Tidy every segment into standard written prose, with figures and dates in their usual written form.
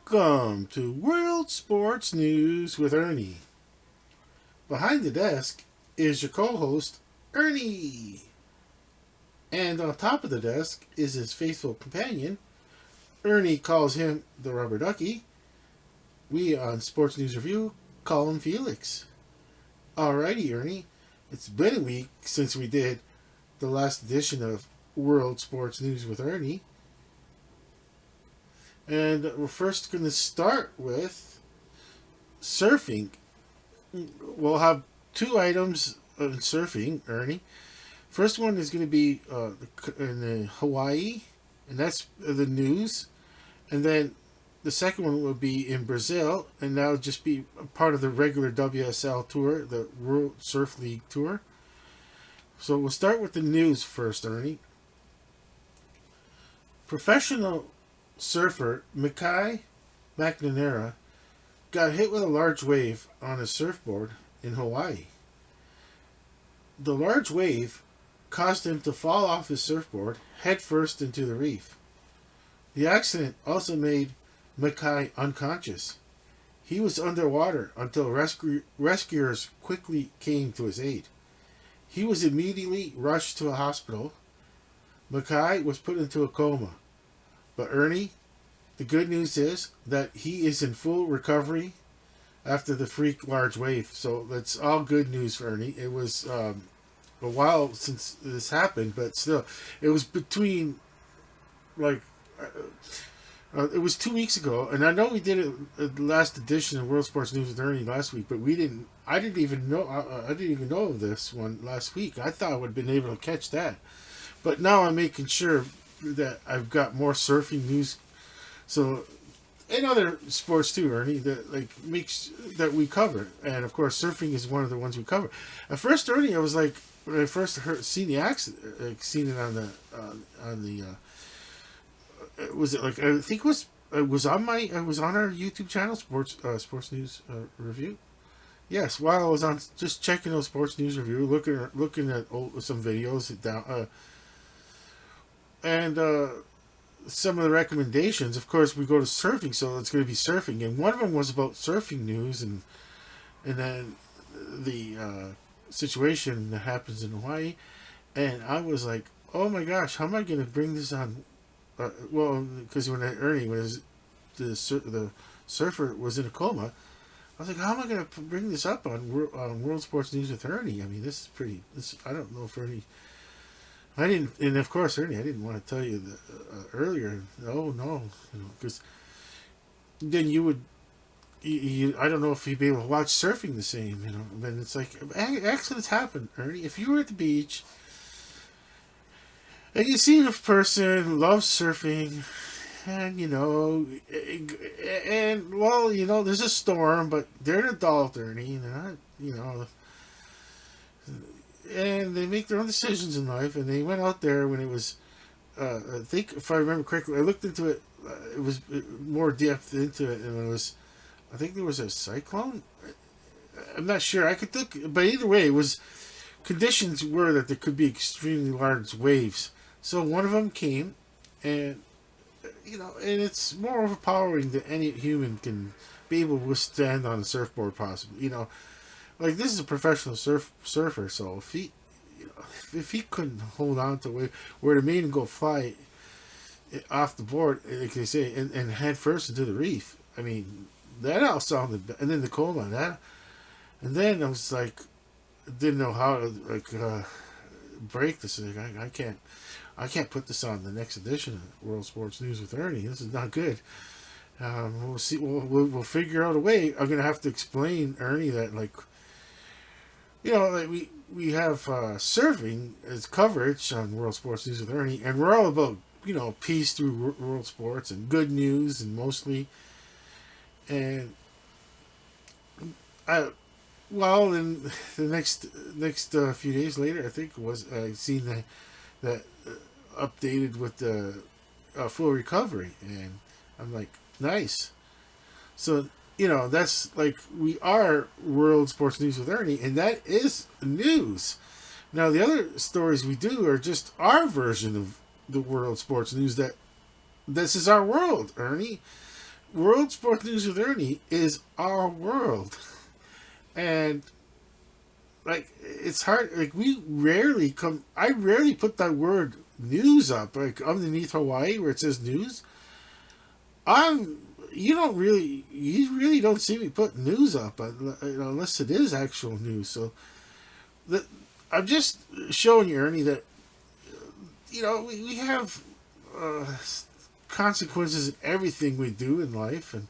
Welcome to World Sports News with Ernie. Behind the desk is your co host, Ernie. And on top of the desk is his faithful companion. Ernie calls him the rubber ducky. We on Sports News Review call him Felix. Alrighty, Ernie. It's been a week since we did the last edition of World Sports News with Ernie. And we're first going to start with surfing. We'll have two items on surfing, Ernie. First one is going to be in Hawaii, and that's the news. And then the second one will be in Brazil, and that'll just be a part of the regular WSL tour, the World Surf League tour. So we'll start with the news first, Ernie. Professional surfer Mickae McNamara got hit with a large wave on a surfboard in Hawaii. The large wave caused him to fall off his surfboard headfirst into the reef. The accident also made Mickae unconscious. He was underwater until rescuers quickly came to his aid. He was immediately rushed to a hospital. Mickae was put into a coma. But Ernie, the good news is that he is in full recovery after the freak large wave. So that's all good news for Ernie. It was a while since this happened, but still, it was between it was 2 weeks ago, and I know we did it the last edition of World Sports News with Ernie last week, but we didn't. I didn't even know. I didn't even know of this one last week. I thought I would have been able to catch that, but now I'm making sure that I've got more surfing news. So, and other sports too, Ernie, that makes that we cover, and of course, surfing is one of the ones we cover. At first, Ernie, I was like, when I first seen the accident, seen it on the. Was it like I think it was on our YouTube channel, Sports News Review. Yes, while I was on just checking those Sports News Review, looking at some videos down. And some of the recommendations, of course, we go to surfing, so it's going to be surfing. And one of them was about surfing news, and then the situation that happens in Hawaii. And I was like, oh my gosh, how am I going to bring this on? Because when the surfer was in a coma, I was like, how am I going to bring this up on World Sports News with Ernie? I mean, this is pretty. I don't know if Ernie. I didn't, and of course, Ernie, I didn't want to tell you earlier. Oh no, because then you would. I don't know if you'd be able to watch surfing the same. Then it's like accidents happen, Ernie. If you were at the beach and you see a person who loves surfing, and there's a storm, but they're an adult, Ernie. They're not, and they make their own decisions in life, and they went out there when it was I think, if I remember correctly, I looked into it, it was more depth into it, and it was, I think there was a cyclone. I'm not sure, I could look, but either way, it was, conditions were that there could be extremely large waves. So one of them came, and and it's more overpowering than any human can be able to withstand on a surfboard, possibly. Like, this is a professional surfer, so if he couldn't hold on to where the made him go fly off the board, like they say, and head first into the reef, I mean, that all sounded, and then the coma, and then I was like, didn't know how to break this. Like, I can't put this on the next edition of World Sports News with Ernie. This is not good. We'll see. We'll figure out a way. I'm gonna have to explain, Ernie, that we have surfing as coverage on World Sports News with Ernie, and we're all about peace through world sports and good news, and mostly. And in the next few days later, I think it was, I seen that updated with the full recovery, and I'm like, nice. So that's like, we are World Sports News with Ernie, and that is news. Now, the other stories we do are just our version of the World Sports News. That this is our world, Ernie. World Sports News with Ernie is our world, and like it's hard. Like we rarely come. I rarely put that word news up like underneath Hawaii where it says news. I'm. You really don't see me put news up unless it is actual news. So the, I'm just showing you, Ernie, that we have uh, consequences in everything we do in life, and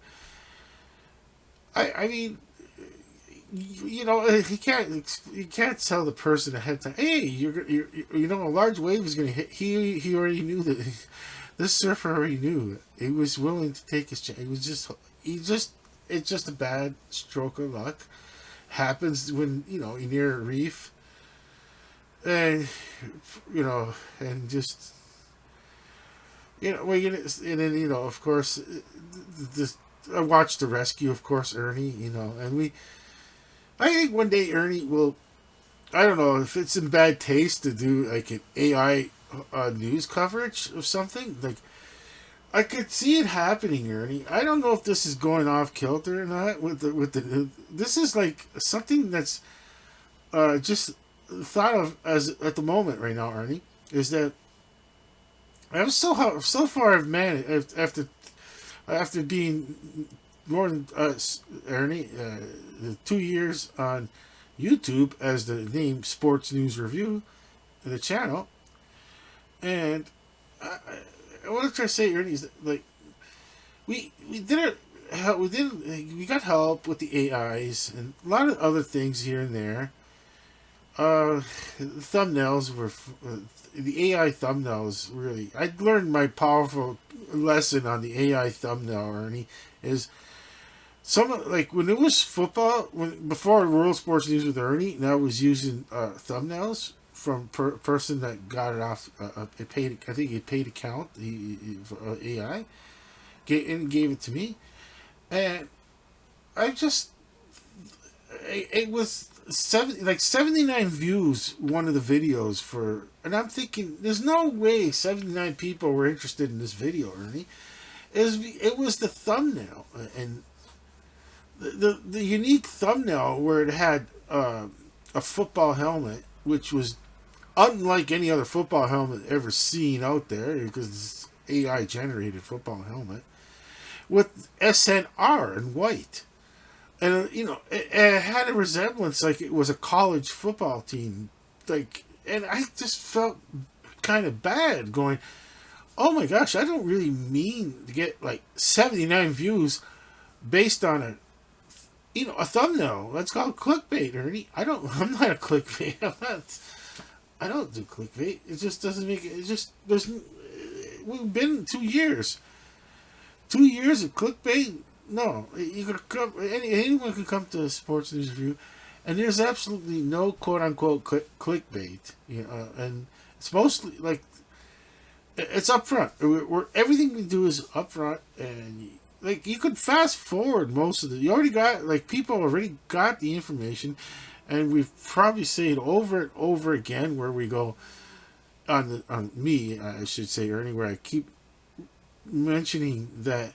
I mean, you can't tell the person ahead of time. Hey, a large wave is going to hit. He already knew that. This surfer already knew. He was willing to take his chance. It's just a bad stroke of luck. Happens when you're near a reef, and and just and then of course, this I watched the rescue, of course, Ernie, and I think one day Ernie will. I don't know if it's in bad taste to do like an AI news coverage of something. Like I could see it happening, Ernie. I don't know if this is going off kilter or not with the. This is like something that's just thought of as at the moment right now, Ernie. Is that I'm so far I've managed after being more than Ernie 2 years on YouTube as the name Sports News Review, the channel, and what I'm trying to say, Ernie, is that, like we did it. We got help with the AIs and a lot of other things here and there. Thumbnails were the AI thumbnails. Really, I learned my powerful lesson on the AI thumbnail, Ernie. Is like when it was football, before World Sports News with Ernie, and I was using thumbnails from person that got it off a paid. I think a paid account. For AI gave it to me, and I just it was 79 views. One of the videos and I'm thinking, there's no way 79 people were interested in this video, Ernie. It was the thumbnail and the unique thumbnail where it had a football helmet, which was unlike any other football helmet ever seen out there because it's AI generated football helmet with SNR in white. And it had a resemblance like it was a college football team, and I just felt kind of bad going, oh my gosh, I don't really mean to get like 79 views based on a thumbnail. That's called clickbait, Ernie. I'm not a clickbait. I don't do clickbait. It just doesn't make it. We've been 2 years. 2 years of clickbait. No, you could come. Anyone could come to a Sports News Review, and there's absolutely no quote unquote clickbait. And it's mostly like it's upfront. Everything we do is upfront, and like you could fast forward most of it. You already got people already got the information, and we've probably said it over and over again where we go on me. I should say, Ernie, where I keep mentioning that.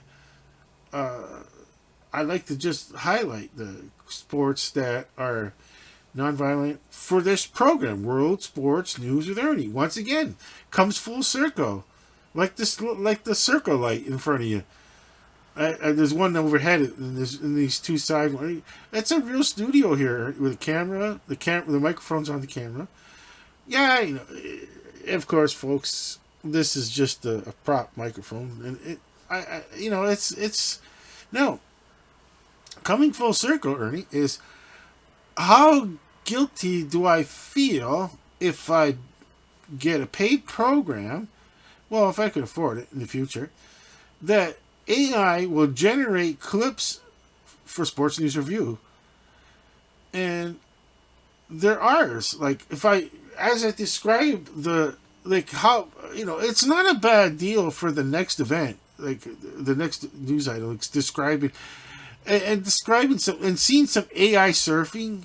I like to just highlight the sports that are nonviolent for this program, World Sports News with Ernie. Once again, comes full circle, like the circle light in front of you. There's one overhead, and there's in these two sides. It's a real studio here with a camera. The microphone's on the camera. Yeah, of course, folks. This is just a prop microphone, and it's no. Coming full circle, Ernie, is how guilty do I feel if I get a paid program? Well, if I could afford it in the future, that AI will generate clips for Sports News Review, and they're ours. Like as I describe how it's not a bad deal for the next event, like the next news item, it's describing and describing and seeing some AI surfing,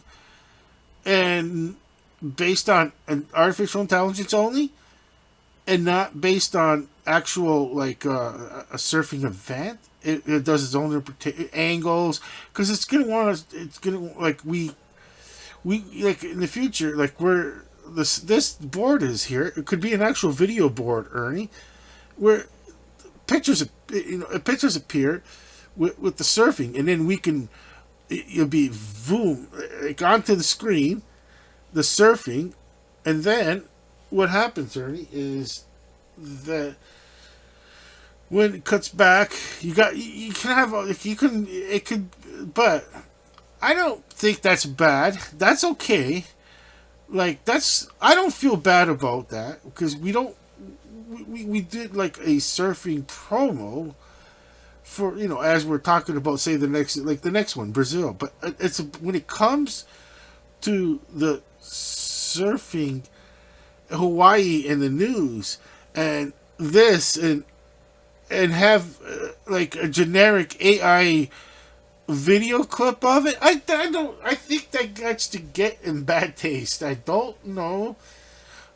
and based on an artificial intelligence only, and not based on actual a surfing event. it does its own angles, because it's gonna want to. It's gonna like we like in the future, like where this board is here. It could be an actual video board, Ernie, where pictures appear with the surfing, and then we can it'll be boom like onto the screen, the surfing, and then what happens, Ernie, is that when it cuts back, you can have you can it could, but I don't think that's bad. That's okay. Like that's I don't feel bad about that because we don't we did like a surfing promo for as we're talking about say the next one Brazil, but it's when it comes to the surfing Hawaii in the news and this and have like a generic AI video clip of it. I don't. I think that gets to get in bad taste. I don't know.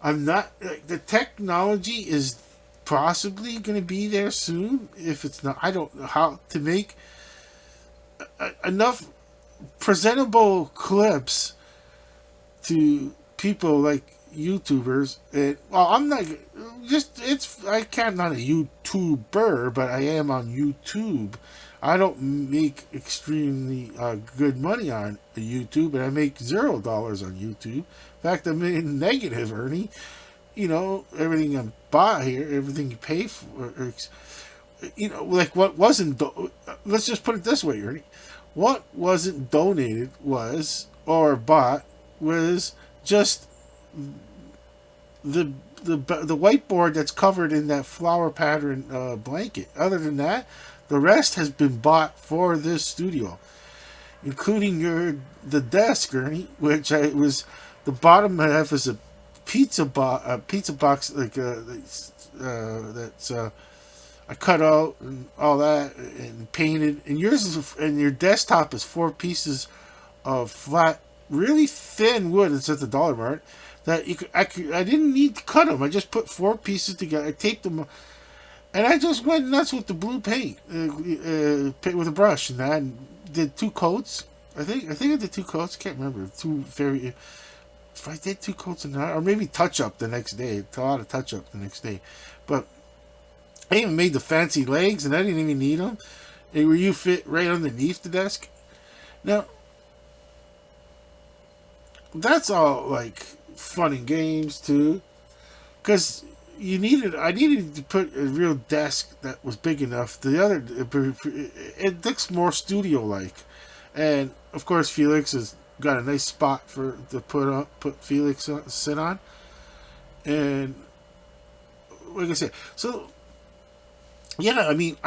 I'm not. Like, the technology is possibly going to be there soon. If it's not, I don't know how to make enough presentable clips to people like YouTubers. And well, I'm not just. It's I can't not a YouTuber, but I am on YouTube. I don't make extremely good money on YouTube, and I make $0 on YouTube. In fact, I'm in negative, Ernie. Everything I buy here, everything you pay for, like what wasn't. Let's just put it this way, Ernie. What wasn't donated or bought was just the whiteboard that's covered in that flower pattern blanket. Other than that, the rest has been bought for this studio, including the desk, Ernie, which was the bottom half is a pizza box like that's I cut out and all that and painted. And and your desktop is 4 pieces of flat, really thin wood. It's at the Dollar Mart that I didn't need to cut them. I just put 4 pieces together. I taped them. And I just went nuts with the blue paint, paint with a brush, and I did 2 coats. I think I did 2 coats. Can't remember. If I did 2 coats in that, or maybe touch up the next day. A lot of touch up the next day, but I even made the fancy legs, and I didn't even need them. Where you fit right underneath the desk. Now, that's all like fun and games too, because. I needed to put a real desk that was big enough. It looks more studio-like. And, of course, Felix has got a nice spot to put Felix sit on. And, like I said, so, yeah, I mean,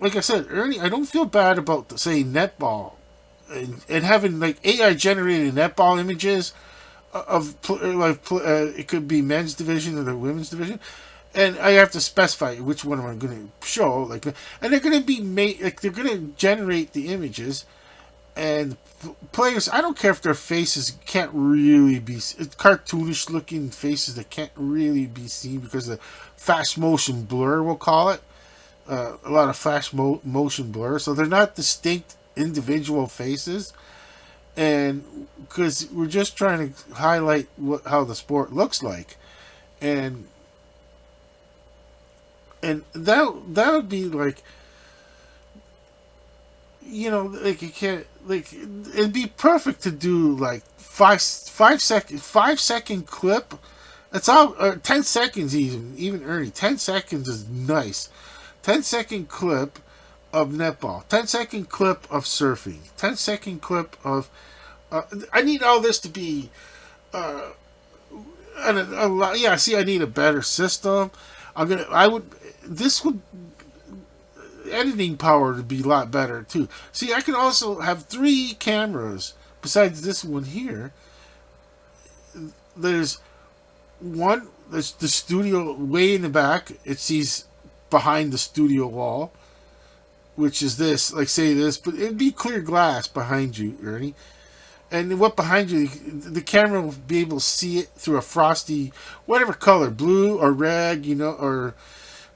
like I said, Ernie, I don't feel bad about, say, netball. And having, like, AI-generated netball images it could be men's division or the women's division, and I have to specify which one am I going to show. Like, and they're going to be made like they're going to generate the images, and players. I don't care if their faces can't really be cartoonish looking faces that can't really be seen because of fast motion blur. We'll call it a lot of fast motion blur, so they're not distinct individual faces. And because we're just trying to highlight how the sport looks like, and that would be like, like you can't like it'd be perfect to do like 5 second clip. It's all 10 seconds even Ernie. 10 seconds is nice. 10-second clip of netball, 10-second clip of surfing, 10-second clip of. I need all this to be. Yeah. See, I need a better system. Editing power would be a lot better too. See, I can also have 3 cameras besides this one here. There's one. There's the studio way in the back. It sees behind the studio wall, which is this, like say this, but it'd be clear glass behind you, Ernie. And what behind you, the camera will be able to see it through a frosty, whatever color, blue or red, or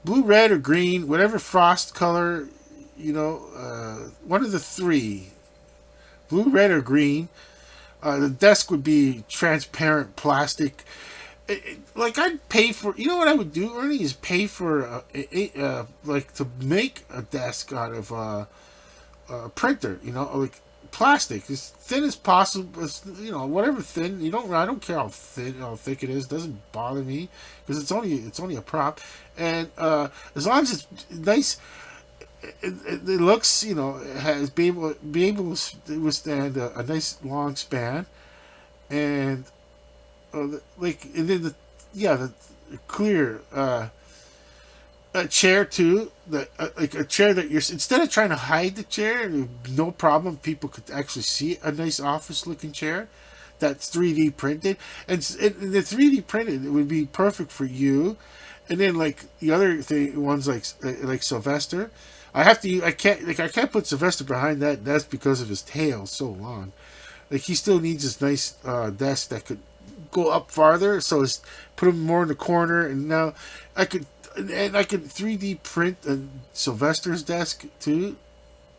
blue, red, or green, whatever frost color one of the three, blue, red, or green. The desk would be transparent plastic. Like I'd pay for. You know what I would do, Ernie, is pay for like to make a desk out of a printer. Like plastic as thin as possible. Whatever thin. I don't care how thick it is. It doesn't bother me because it's only a prop, and as long as it's nice. It looks, has be able to withstand a nice long span, and and then the clear a chair too, like a chair that you're instead of trying to hide the chair, no problem. People could actually see a nice office looking chair that's 3D printed, and the 3D printed it would be perfect for you. And then like the other thing ones like Sylvester. I can't put Sylvester behind that desk because of his tail so long. Like he still needs this nice desk that could go up farther, so it's put him more in the corner. And now I could 3D print Sylvester's desk too,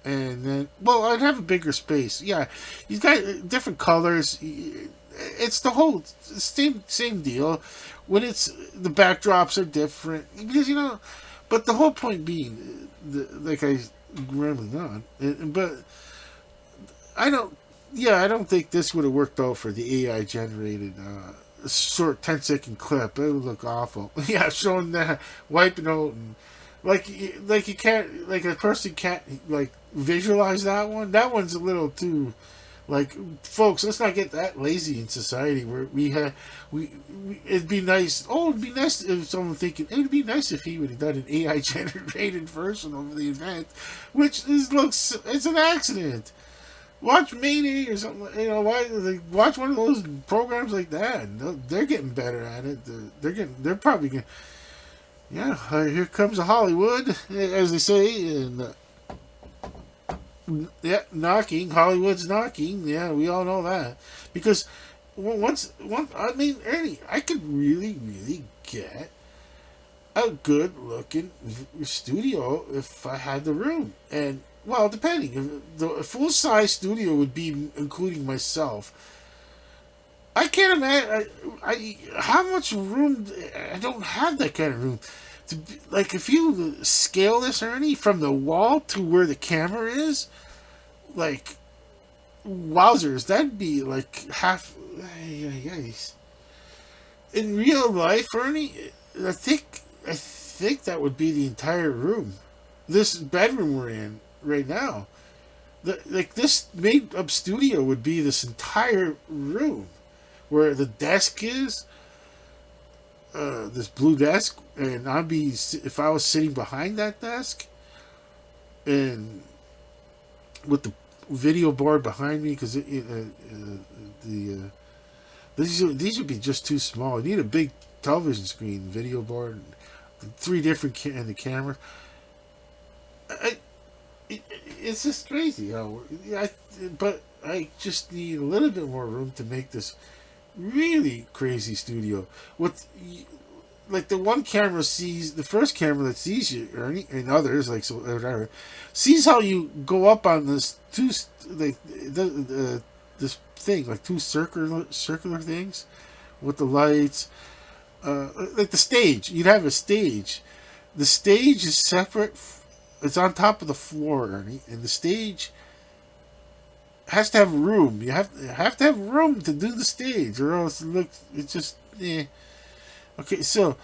and then I'd have a bigger space. Yeah, he's got different colors. It's the whole same deal. When it's the backdrops are different because but the whole point being, like I rambling on, but I don't. Yeah, I don't think this would have worked out for the AI generated short 10-second clip. It would look awful. Yeah, showing that wiping out and like you can't a person can't visualize that one. That one's a little too. Folks, let's not get that lazy in society where it'd be nice. Oh, it'd be nice if someone thinking it'd be nice if he would have done an AI generated version of the event, which it's an accident. Watch Mayday or something. Watch one of those programs like that. They're getting better at it. They're probably getting. Yeah, here comes Hollywood, as they say, and. Yeah, knocking. Hollywood's knocking. Yeah, we all know that. Because I mean, Ernie, I could really, really get a good looking studio if I had the room. And, depending. If the full size studio would be including myself. I can't imagine. How much room. I don't have that kind of room. If you scale this, Ernie, from the wall to where the camera is, wowzers, that'd be half. In real life, Ernie, I think that would be the entire room. This bedroom we're in right now, this made up studio would be this entire room, where the desk is. This blue desk, and if I was sitting behind that desk, and with the video board behind me, because these would be just too small. You need a big television screen, video board, 3 different and the camera. It's just crazy. But I just need a little bit more room to make this really crazy studio. The first camera that sees you, Ernie, and others whatever, sees how you go up on this this thing, 2 circular things with the lights, the stage. You'd have a stage. The stage is separate. It's on top of the floor, Ernie, and the stage has to have room. You have to have room to do the stage, or else it's just Okay, so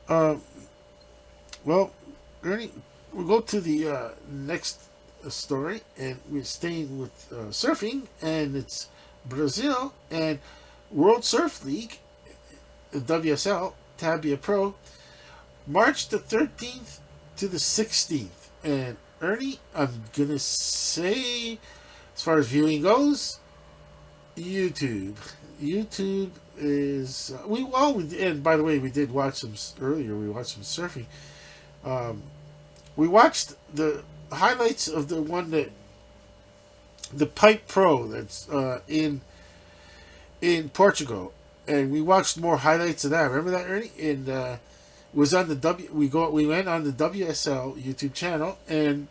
Ernie, we'll go to the next story, and we're staying with surfing, and it's Brazil and World Surf League, WSL Tabia Pro, March the 13th to the 16th. And Ernie, I'm gonna say, as far as viewing goes, YouTube is and by the way, we did watch some earlier. We watched some surfing. We watched the highlights of the one the Pipe Pro that's in Portugal, and we watched more highlights of that. Remember that, Ernie? And was on the we went on the WSL YouTube channel, and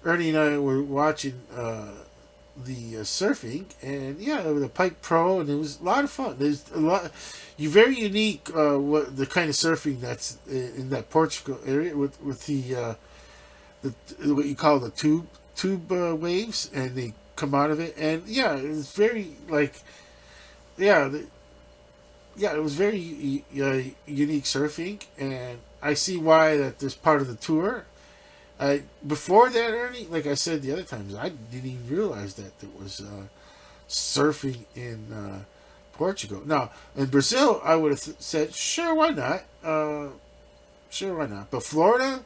Ernie and I were watching the surfing, and yeah, the Pike Pro, and it was a lot of fun. There's a lot. You're very unique. What the kind of surfing that's in that Portugal area with the what you call the tube waves, and they come out of it, and yeah, it's very like yeah, yeah, it was very unique surfing, and I see why that there's part of the tour. Before that, Ernie, like I said the other times, I didn't even realize that there was surfing in Portugal. Now, in Brazil, I would have said, sure, why not? Sure, why not? But Florida,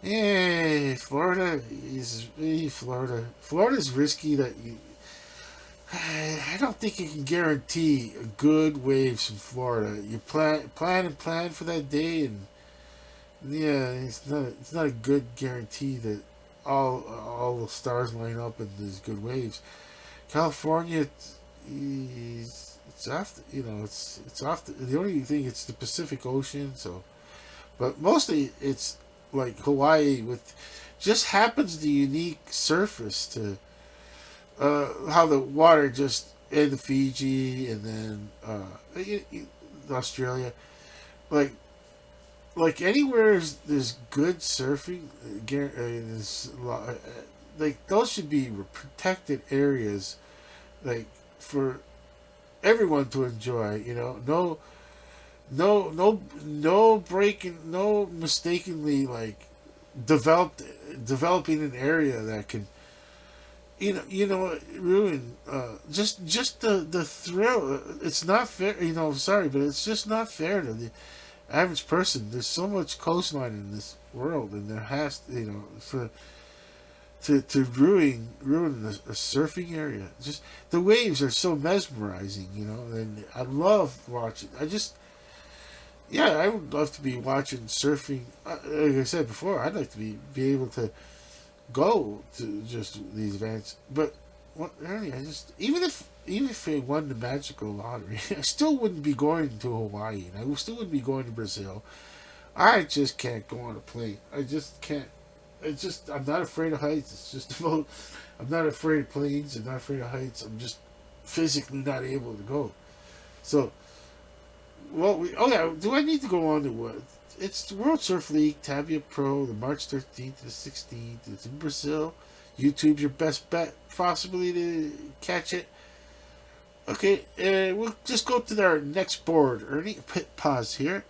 Florida is Florida. Florida's risky. That you, I don't think you can guarantee good waves from Florida. You plan for that day, and yeah, it's not a good guarantee that all the stars line up and there's good waves. California, it's off. It's off. The only thing it's the Pacific Ocean. So, but mostly it's like Hawaii with just happens the unique surface to how the water just in the Fiji and then Australia, like anywhere there's good surfing, like those should be protected areas, like for everyone to enjoy. No breaking, no mistakenly like developing an area that can ruin just the thrill. It's not fair. Sorry, but it's just not fair to the average person. There's so much coastline in this world, and there has for to ruin a surfing area. Just the waves are so mesmerizing, and I love watching. I would love to be watching surfing. Like I said before, I'd like to be able to go to just these events. But Ernie, even if they won the magical lottery, I still wouldn't be going to Hawaii, and I still wouldn't be going to Brazil. I just can't go on a plane. I just can't. I'm not afraid of heights. It's just about I'm not afraid of planes. I'm not afraid of heights. I'm just physically not able to go. So, oh yeah, do I need to go on to what? It's the World Surf League Tabia Pro, the March 13th to the 16th. It's in Brazil. YouTube's your best bet, possibly to catch it. Okay, we'll just go to our next board. Ernie, hit pause here.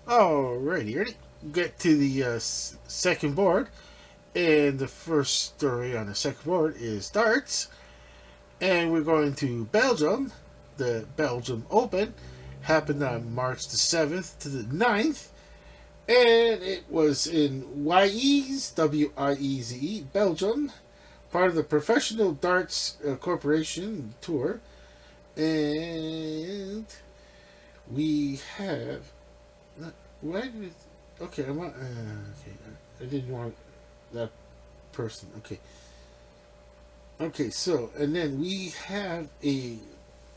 Alrighty, Ernie. Get to the second board. And the first story on the second board is darts. And we're going to Belgium. The Belgium Open happened on March the 7th to the 9th. And it was in Wieze, Wieze, Belgium, part of the Professional Darts Corporation Tour. And we have... Why did it... Okay, I want... okay, I didn't want that person. Okay. Okay, so, and then we have a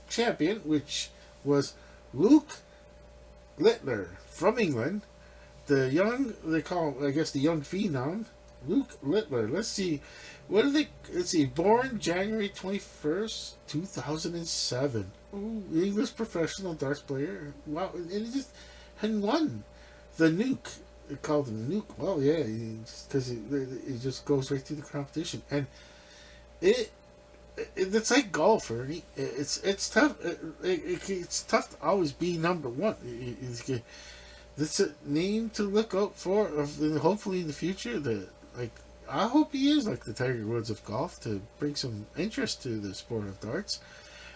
champion, which was Luke Littler from England. They call him, I guess, the young phenom, Luke Littler. Let's see, born January 21st, 2007. Ooh, English professional darts player. Wow, and he just hadn't won the nuke. They called him the nuke. Well, yeah, because it just goes right through the competition. And it's like golf, Ernie. It's tough. It's tough to always be number one. It's a name to look out for. Hopefully in the future, I hope he is like the Tiger Woods of golf to bring some interest to the sport of darts.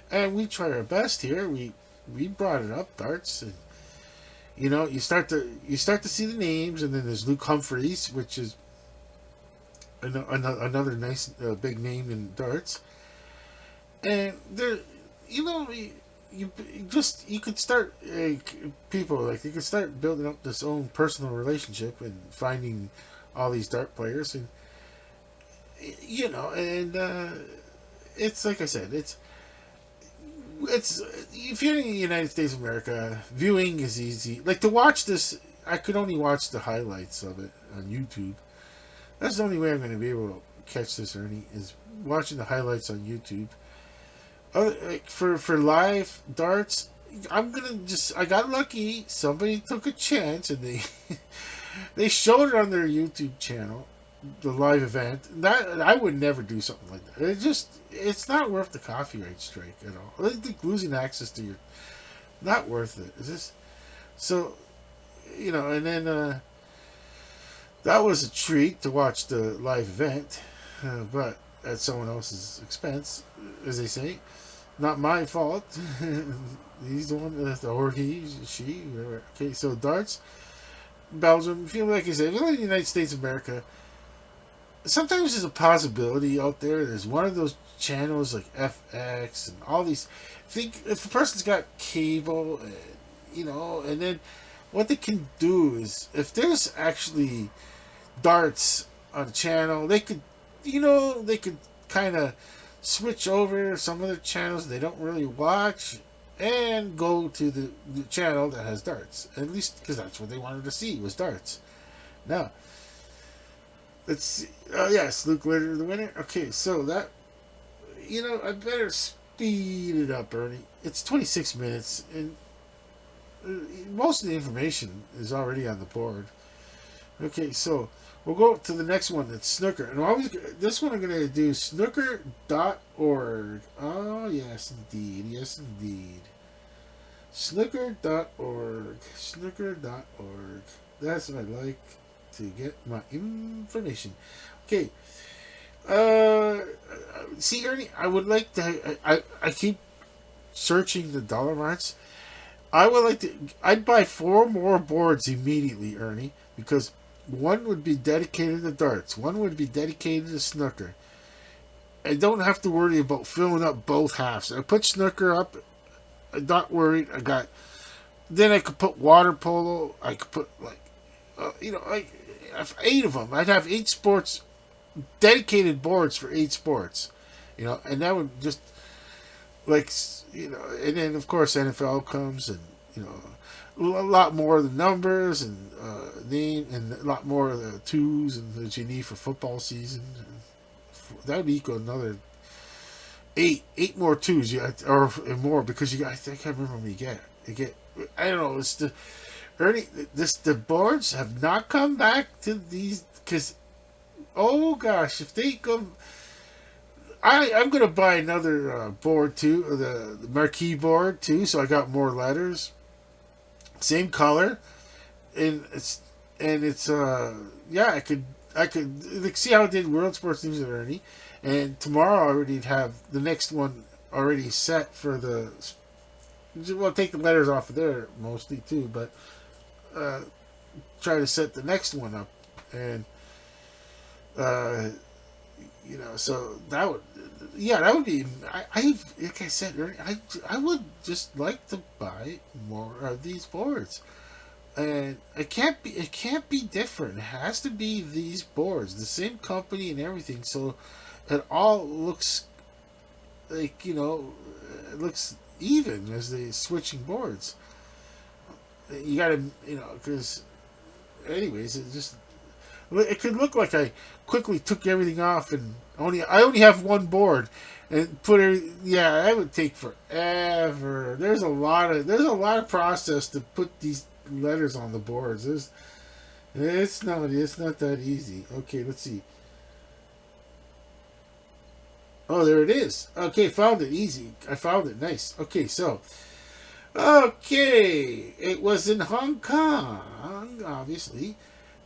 And we try our best here. We brought it up, darts, and you start to see the names, and then there's Luke Humphreys, which is another nice big name in darts. And there, you could start people like you could start building up this own personal relationship and finding all these dart players, and it's like I said, it's if you're in the United States of America, viewing is easy. Like to watch this I could only watch the highlights of it on YouTube. That's the only way I'm going to be able to catch this, Ernie, is watching the highlights on YouTube. Like for live darts, I got lucky. Somebody took a chance and they they showed it on their YouTube channel, the live event. That I would never do something like that. It's not worth the copyright strike at all. I think losing access to your not worth it. Is this so? And then that was a treat to watch the live event, but at someone else's expense, as they say. Not my fault. He's the one, or he, she, whatever. Okay, so darts, Belgium. Feel like I said, in the United States of America, sometimes there's a possibility out there. There's one of those channels like FX and all these. Think if a person's got cable, and then what they can do is if there's actually darts on a channel, they could kind of switch over some of the channels they don't really watch and go to the channel that has darts, at least because that's what they wanted to see was darts. Now let's see. Yes, Luke Litter the winner. Okay, so that I better speed it up, Ernie. It's 26 minutes and most of the information is already on the board. Okay, so we'll go to the next one. That's snooker. And this one I'm going to do snooker.org. Oh, yes, indeed. Yes, indeed. Snooker.org. Snooker.org. That's what I like to get my information. Okay. See, Ernie, I would like to... I keep searching the dollar marts. I would like to... I'd buy 4 more boards immediately, Ernie, because... one would be dedicated to darts. One would be dedicated to snooker. I don't have to worry about filling up both halves. I put snooker up. I'm not worried. Then I could put water polo. I could put I have 8 of them. I'd have 8 sports, dedicated boards for 8 sports. And that would just and then of course NFL comes and a lot more of the numbers and name and a lot more of the twos and that you need for football season. That would equal another 8 more twos, or more, because I think I remember when you get I don't know. It's Ernie. The boards have not come back to these because oh gosh, if they come. I'm going to buy another board too, the marquee board too, so I got more letters. Same color, and it's I could see how I did World Sports News with Ernie, and tomorrow I already have the next one already set for the. Well, take the letters off of there mostly too, but try to set the next one up, and so that would be. Like I said, Ernie, I would just like to buy more of these boards, and it can't be different. It has to be these boards, the same company and everything, so it all looks like it looks even as they switching boards. You gotta because anyways it could look like I quickly took everything off and I only have one board and put it. Yeah, that would take forever. There's a lot of process to put these letters on the boards. It's not that easy. Okay, let's see. Oh, there it is. Okay, found it. Easy. I found it. Nice. Okay, so. Okay, it was in Hong Kong, obviously.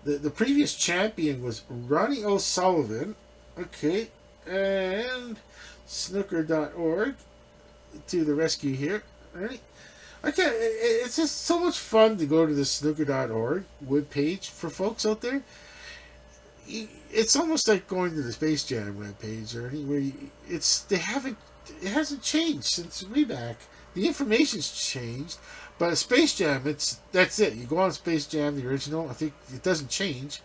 The previous champion was Ronnie O'Sullivan. Okay, and snooker.org to the rescue here. Right? Okay, it's just so much fun to go to the snooker.org webpage for folks out there. It's almost like going to the Space Jam webpage, where it hasn't changed since way back. The information's changed, but Space Jam, that's it. You go on Space Jam, the original. I think it doesn't change.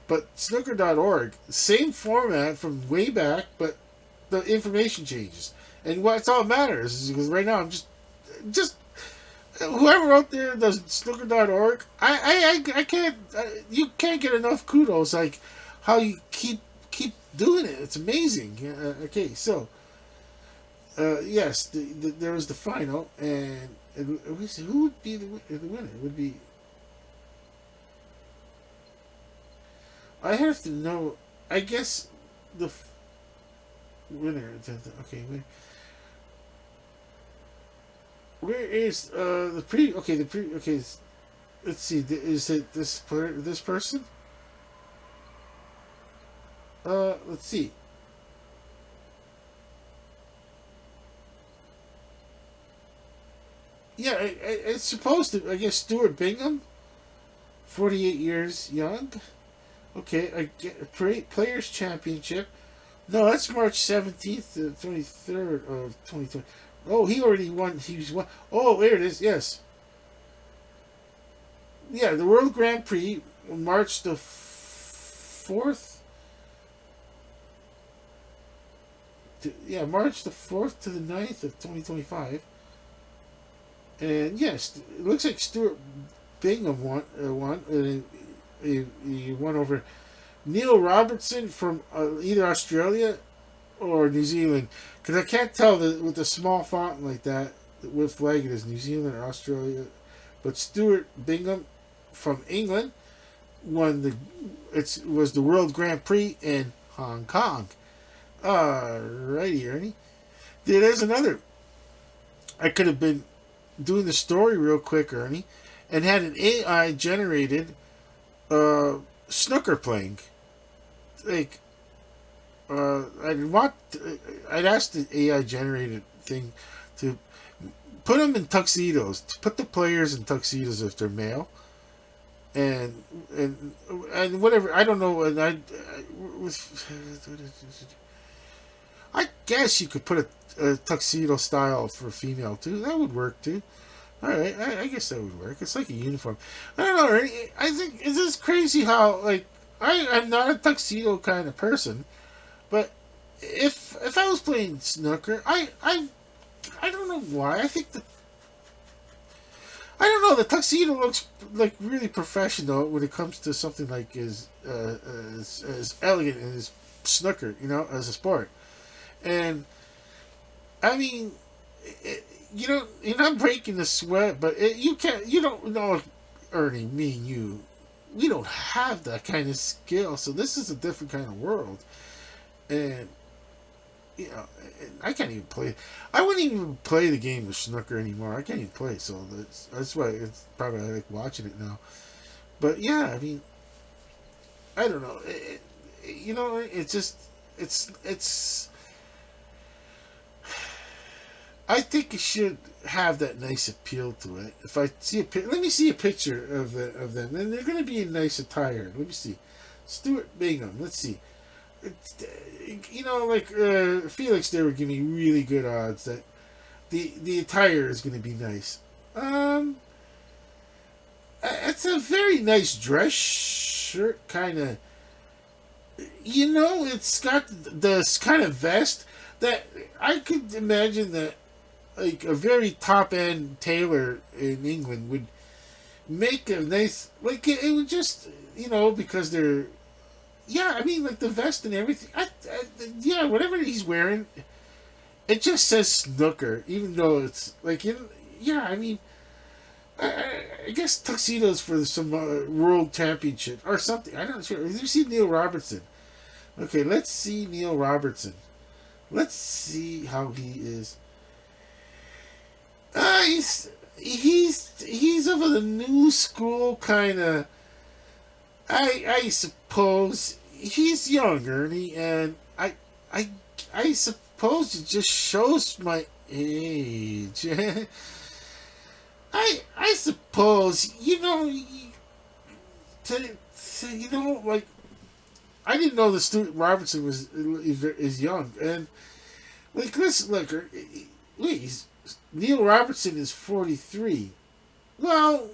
But snooker.org, same format from way back, but the information changes. And what's all matters is because right now I'm just Whoever out there does snooker.org, I can't. You can't get enough kudos. Like how you keep doing it. It's amazing. Okay, so yes, there was the final, and who would be the winner? It would be. I have to know. I guess the winner. Okay, where is the pre? Okay, the pre. Okay, let's see. Is it this person? Let's see. Yeah, it's supposed to. I guess Stuart Bingham, 48 years young. Okay, I get Players Championship. No, that's March 17th to 23rd of 2020. Oh, he already won. He was won. Oh, there it is. Yes. Yeah, the World Grand Prix, March the 4th. Yeah, March the 4th to the 9th of 2025. And yes, it looks like Stuart Bingham won. He won over Neil Robertson from either Australia or New Zealand, because I can't tell with the small font like that what flag it is, New Zealand or Australia. But Stuart Bingham from England won it was the World Grand Prix in Hong Kong. Alrighty, Ernie. There's another. I could have been doing the story real quick, Ernie, and had an AI generated snooker playing. Like, I'd ask the AI generated thing to put them in tuxedos, to put the players in tuxedos if they're male, and and whatever. I don't know. And I guess you could put a tuxedo style for female too. That would work too. All right, I guess that would work. It's like a uniform. I don't know. I think it's just crazy how like I'm not a tuxedo kind of person, but if I was playing snooker, I don't know why. I don't know. The tuxedo looks like really professional when it comes to something like as elegant as snooker, as a sport. And I mean, you're not breaking the sweat, but you can't. You don't know, Ernie, me and you. We don't have that kind of skill, so this is a different kind of world, and I can't even play. I wouldn't even play the game of snooker anymore. I can't even play, so that's why it's probably I like watching it now. But yeah, I mean, I don't know. It's just it's. I think it should have that nice appeal to it. If I see let me see a picture of them, and they're going to be in nice attire. Let me see, Stuart Bingham. Let's see. It's, like Felix, they were giving me really good odds that the attire is going to be nice. It's a very nice dress shirt, kind of. It's got this kind of vest that I could imagine that like a very top end tailor in England would make a nice like it would just because they're I mean like the vest and everything yeah, whatever he's wearing, it just says snooker, even though it's like I mean I guess tuxedos for some world championship or something. I'm not sure. Have you seen Neil Robertson? Okay, let's see Neil Robertson. Let's see how he is. He's of the new school kind of. I suppose he's young, Ernie, and I suppose it just shows my age. I suppose like I didn't know the student Robertson is young, and like listen, look, wait, Neil Robertson is 43. Well,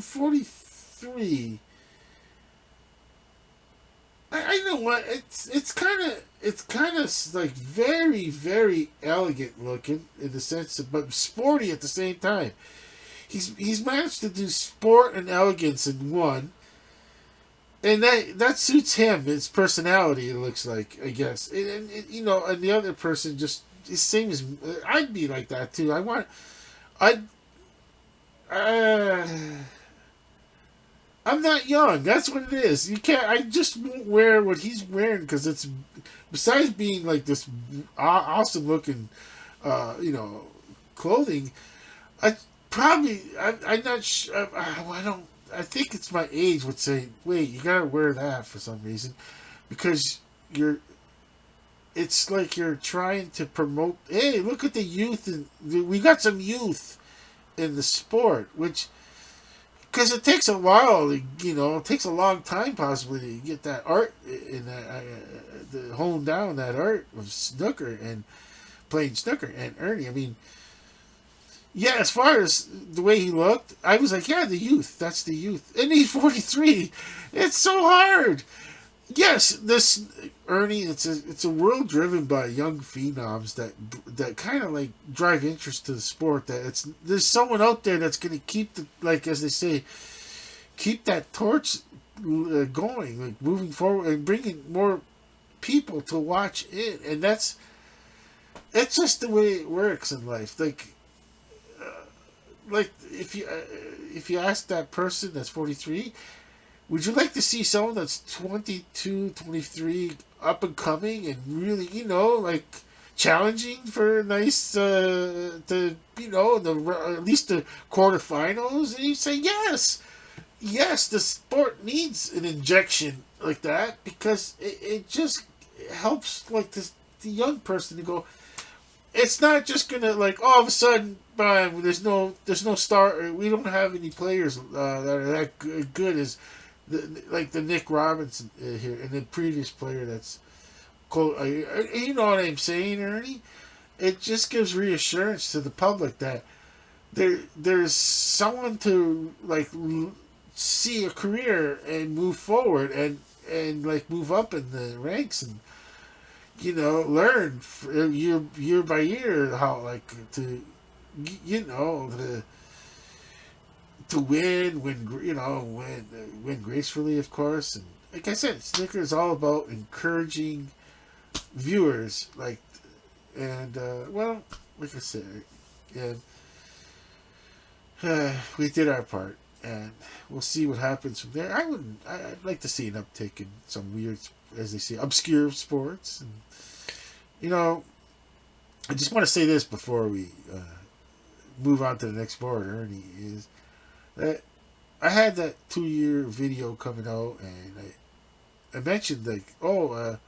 43. I know what it's kind of like very very elegant looking in the sense of, but sporty at the same time. he's managed to do sport and elegance in one, and that suits him. His personality, it looks like, I guess. And the other person just the same as I'd be like that too. I uh, I'm not young. That's what it is. You can't. I just won't wear what he's wearing because it's besides being like this awesome looking, you know, clothing. I probably. I'm not. I don't. I think it's my age would say, wait, you gotta wear that for some reason, because you're. It's like you're trying to promote. Hey, look at the youth, and we got some youth in the sport, which because it takes a while, it takes a long time possibly to get that art in that, to hone down that art of snooker and playing snooker. And Ernie, I mean, yeah, as far as the way he looked, I was like, yeah, the youth, that's the youth, and he's 43. It's so hard. Yes, this Ernie, it's a world driven by young phenoms that kind of like drive interest to the sport. That there's someone out there that's going to keep the, like as they say, keep that torch going, like moving forward and bringing more people to watch it. And it's just the way it works in life. Like if you ask that person that's 43. Would you like to see someone that's 22, 23, up and coming and really, like challenging for a nice, at least the quarterfinals? And you say yes. Yes, the sport needs an injection like that because it just helps like the young person to go. It's not just gonna like all of a sudden, there's no star. We don't have any players that are that good as like the Nick Robinson here and the previous player that's close. You know what I'm saying, Ernie? It just gives reassurance to the public that there's someone to like see a career and move forward and like move up in the ranks and learn year by year how like to to win gracefully, of course. And like I said, snooker is all about encouraging viewers, and like I said, and we did our part, and we'll see what happens from there. I'd like to see an uptick in some weird, as they say, obscure sports, and I just want to say this before we move on to the next board, Ernie, is that I had that 2-year video coming out, and I mentioned like, our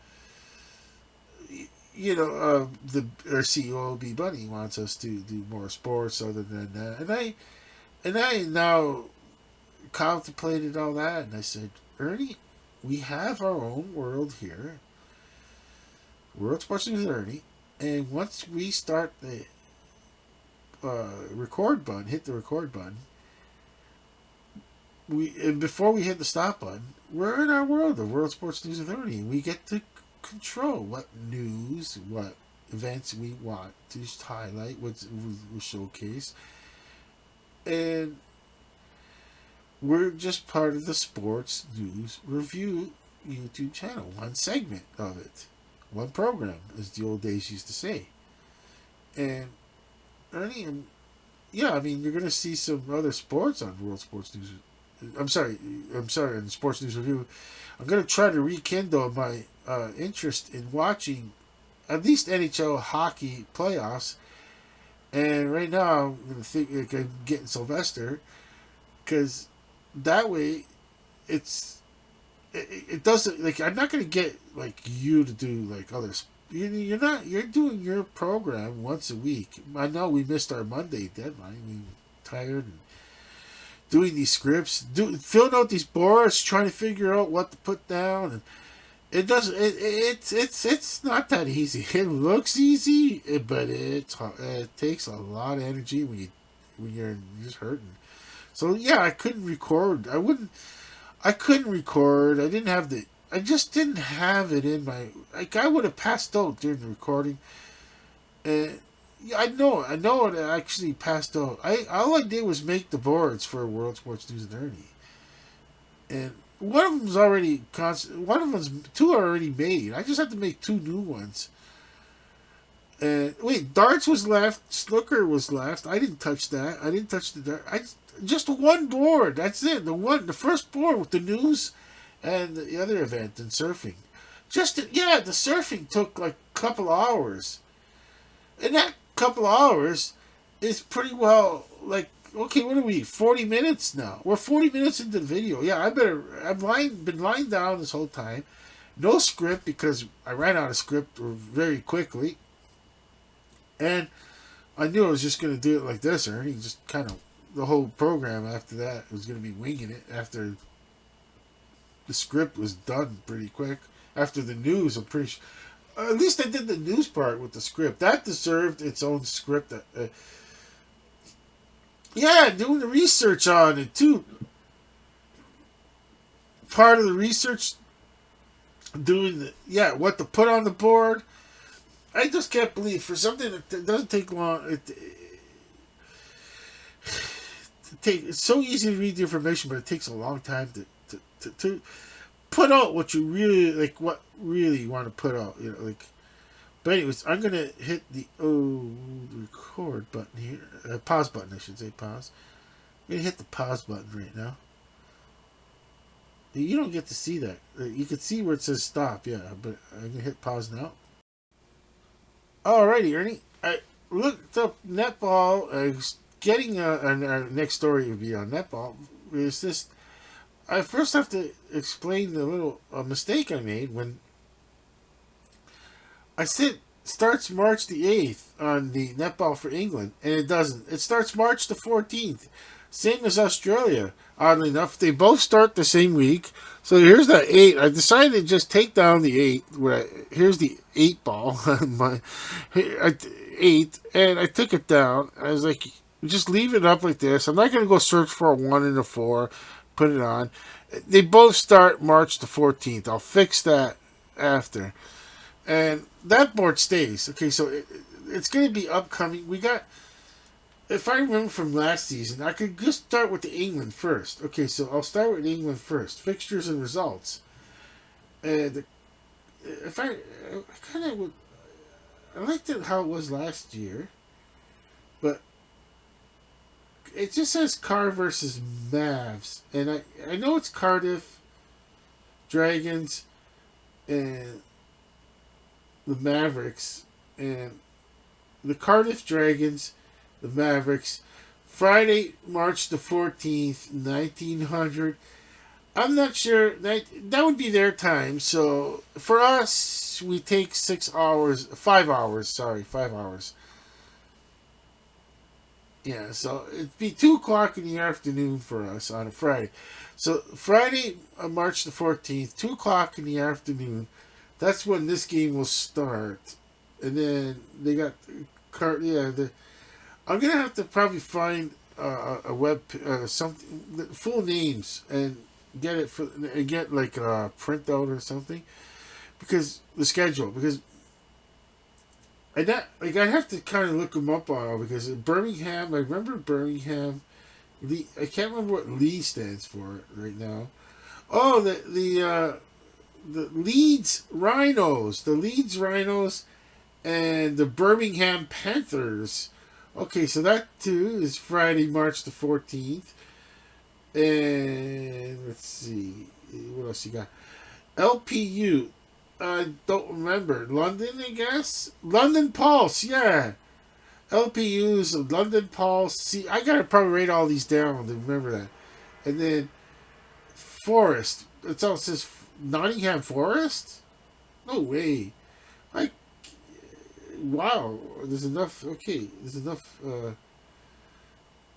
CEO B Bunny wants us to do more sports other than that, and I now contemplated all that, and I said, Ernie, we have our own world here, World Sports News with Ernie, and once we start the hit the record button. And before we hit the stop button, we're in our world of World Sports News with Ernie. We get to control what news, what events we want to highlight, what we showcase, and we're just part of the Sports News Review YouTube channel. One segment of it, one program, as the old days used to say. And Ernie, yeah, I mean, you're going to see some other sports on World Sports News. I'm sorry, in Sports News Review. I'm going to try to rekindle my interest in watching at least NHL hockey playoffs. And right now, I'm going to think like I'm getting Sylvester, because that way, it doesn't, like, I'm not going to get like you to do like others. You're not. You're doing your program once a week. I know we missed our Monday deadline. We were tired and doing these scripts, filling out these boards, trying to figure out what to put down, and it doesn't. It's not that easy. It looks easy, but it takes a lot of energy when you're just hurting. So yeah, I couldn't record. I couldn't record. I just didn't have it in my. Like, I would have passed out during the recording. And Yeah, I know. It actually passed out. All I did was make the boards for World Sports News and Ernie, and one of them's already one of them's two are already made. I just had to make two new ones. And wait, darts was left, snooker was left. I didn't touch that. I didn't touch the dart. Just one board. That's it. The first board with the news, and the other event and surfing. Yeah, the surfing took like a couple hours, and that couple hours is pretty well like okay. What are we? 40 minutes now. We're 40 minutes into the video. Yeah, been lying down this whole time. No script because I ran out of script very quickly. And I knew I was just going to do it like this, Ernie. Just kind of the whole program after that was going to be winging it after the script was done pretty quick. After the news, I'm pretty sure. At least I did the news part with the script. That deserved its own script. Yeah, doing the research on it too. Part of the research, what to put on the board. I just can't believe for something that doesn't take long. It's so easy to read the information, but it takes a long time to put out what you really like. What really you want to put out, like. But anyways, I'm gonna hit the record button here. Pause button, I should say. Pause. I'm gonna hit the pause button right now. You don't get to see that. You can see where it says stop, yeah. But I'm gonna hit pause now. Alrighty, Ernie. I looked up netball. Getting our next story would be on netball. Is this? I first have to explain the little mistake I made when I said starts March the 8th on the netball for England, and it doesn't. It starts March the 14th. Same as Australia. Oddly enough, they both start the same week. So here's the 8. I decided to just take down the 8. Here's the 8 ball. 8. And I took it down. I was like, just leave it up like this. I'm not going to go search for a 1 and a 4. Put it on. They both start March the 14th. I'll fix that after. And that board stays. Okay, so it's going to be upcoming. We got... If I remember from last season, I could just start with the England first. Okay, so I'll start with England first. Fixtures and results. And if I kind of would, I liked it how it was last year, but it just says Car versus Mavs, and I know it's Cardiff, Dragons, and the Mavericks, and the Cardiff Dragons. The Mavericks, Friday, March the 14th, 1900. I'm not sure. That would be their time. So for us, we take 5 hours. Sorry, 5 hours. Yeah, so it'd be 2 o'clock in the afternoon for us on a Friday. So Friday, March the 14th, 2 o'clock in the afternoon. That's when this game will start. And then they got, I'm gonna have to probably find a web something full names and get like a printout or something because the schedule because I have to kind of look them up on because Birmingham. I remember Birmingham. I can't remember what Lee stands for right now. Oh, the Leeds Rhinos, and the Birmingham Panthers. Okay, so that too is Friday, March the 14th. And let's see. What else you got? LPU. I don't remember. London, I guess? London Pulse, yeah. LPU's London Pulse. See, I gotta probably write all these down to remember that. And then Forest. It all says Nottingham Forest? No way. Wow, there's enough. Okay, there's enough.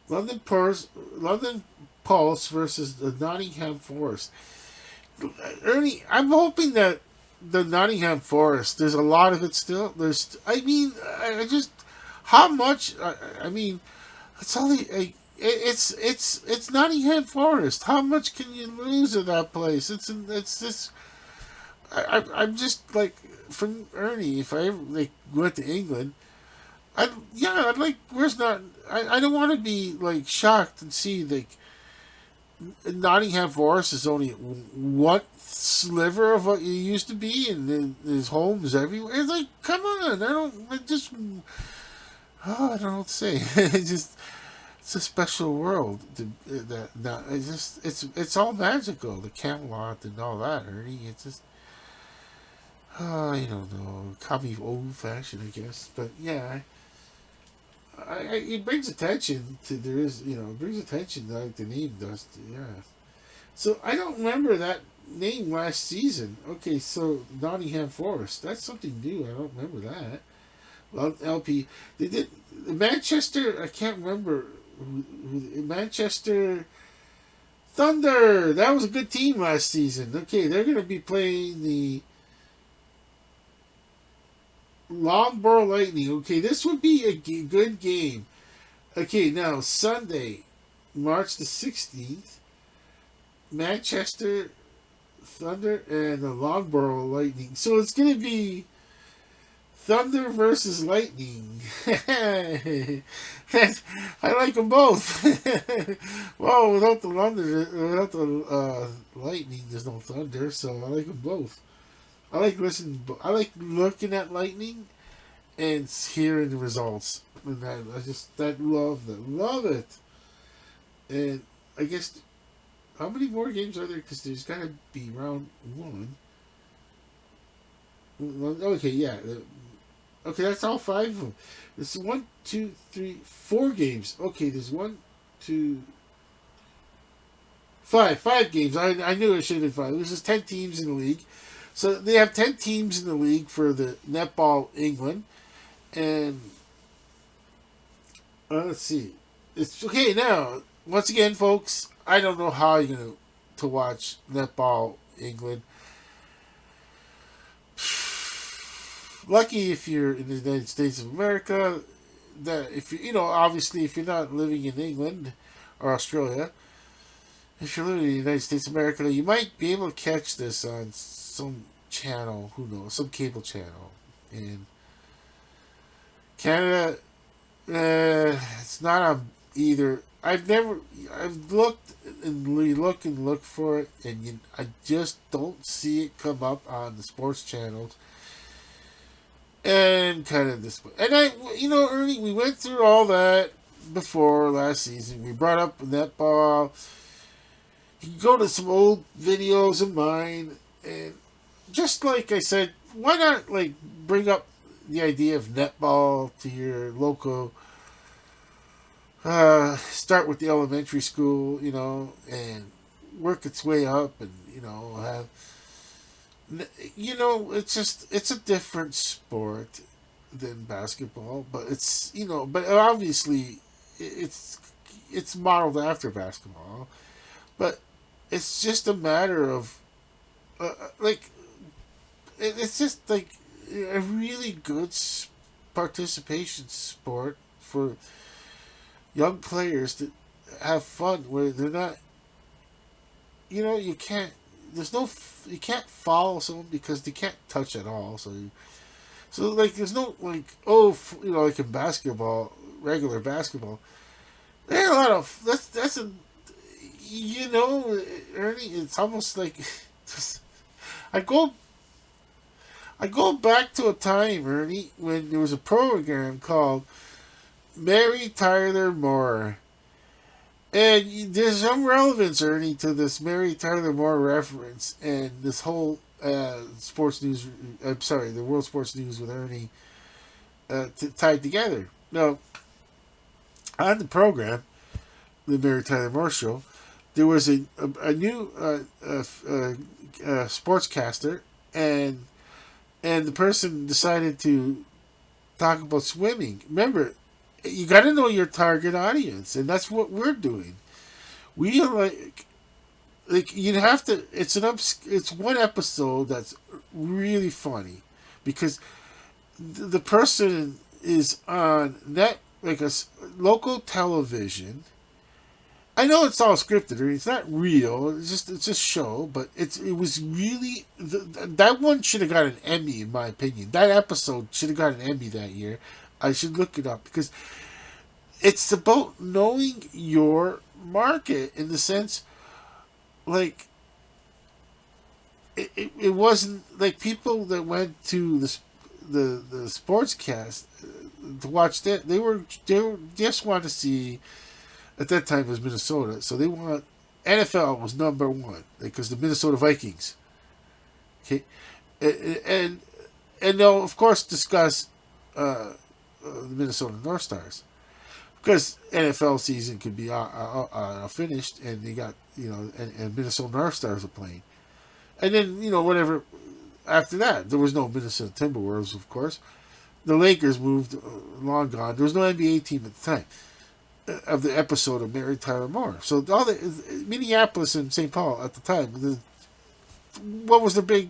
London Pulse versus the Nottingham Forest. Ernie, I'm hoping that the Nottingham Forest. There's a lot of it still. I just how much. I mean, it's only. It's Nottingham Forest. How much can you lose at that place? It's this. I'm just like from Ernie. If I ever went to England, I'd like. Where's not? I don't want to be like shocked and see like Nottingham Forest is only one sliver of what it used to be, and then there's homes everywhere. It's like, come on, I just, I don't know what to say. It's just, it's a special world. That it's just, it's all magical. The Camelot and all that, Ernie. It's just, I don't know. Call me old fashioned, I guess, but yeah. It brings attention to there is it brings attention like the name does, yeah. So I don't remember that name last season. Okay, so Nottingham Forest, that's something new. I don't remember that. Well, LP, they did Manchester. I can't remember Manchester Thunder. That was a good team last season. Okay, they're going to be playing the Loughborough Lightning. Okay, this would be a good game. Okay, now Sunday, March the 16th, Manchester Thunder and the Loughborough Lightning. So it's going to be Thunder versus Lightning. I like them both. Well, without the Lightning, there's no Thunder, so I like them both. I like listening. I like looking at Lightning and hearing the results, and I love it. And I guess how many more games are there? Because there's got to be round one. Okay, yeah. Okay, that's all five of them. It's 1, 2, 3, 4 games. Okay, there's 1, 2, 5. 5 games. I knew it should have been 5. There's just 10 teams in the league. So they have 10 teams in the league for the Netball England. And let's see. It's okay now. Once again, folks, I don't know how you're going to watch Netball England. Lucky if you're in the United States of America, that if obviously if you're not living in England or Australia, if you're living in the United States of America, you might be able to catch this on some channel, who knows, some cable channel. In Canada, it's not on either. I've looked and looked for it, and I just don't see it come up on the sports channels. And kind of this way. And Ernie, we went through all that before last season. We brought up netball. You can go to some old videos of mine, and just like I said, why not like bring up the idea of netball to your local. Start with the elementary school, and work its way up, and have. It's a different sport than basketball, but but obviously it's modeled after basketball, but it's just a matter of it's just like a really good participation sport for young players to have fun where they're not. You can't. You can't follow someone because they can't touch at all. So like there's no like like in basketball, regular basketball. There's a lot of that's a Ernie. It's almost like I go back to a time, Ernie, when there was a program called Mary Tyler Moore. And there's some relevance, Ernie, to this Mary Tyler Moore reference and this whole sports news. I'm sorry, the World Sports News with Ernie tied together. Now, on the program, the Mary Tyler Moore Show, there was a new sportscaster, and the person decided to talk about swimming. Remember, you got to know your target audience, and that's what we're doing. We are like you have to. It's one episode that's really funny because the person is on local television. I know it's all scripted, or it's not real. It's just show, but it was really that one should have got an Emmy in my opinion. That episode should have got an Emmy that year. I should look it up because it's about knowing your market in the sense, like, it wasn't like people that went to the sportscast to watch that. They were just want to see, at that time it was Minnesota, so they want NFL was number one because the Minnesota Vikings. Okay, and and they'll of course discuss the Minnesota North Stars because NFL season could be finished, and they got and Minnesota North Stars are playing, and then whatever after that there was no Minnesota Timberwolves, of course. The Lakers moved long gone. There was no NBA team at the time of the episode of Mary Tyler Moore. So all the Minneapolis and St. Paul at the time, what was the big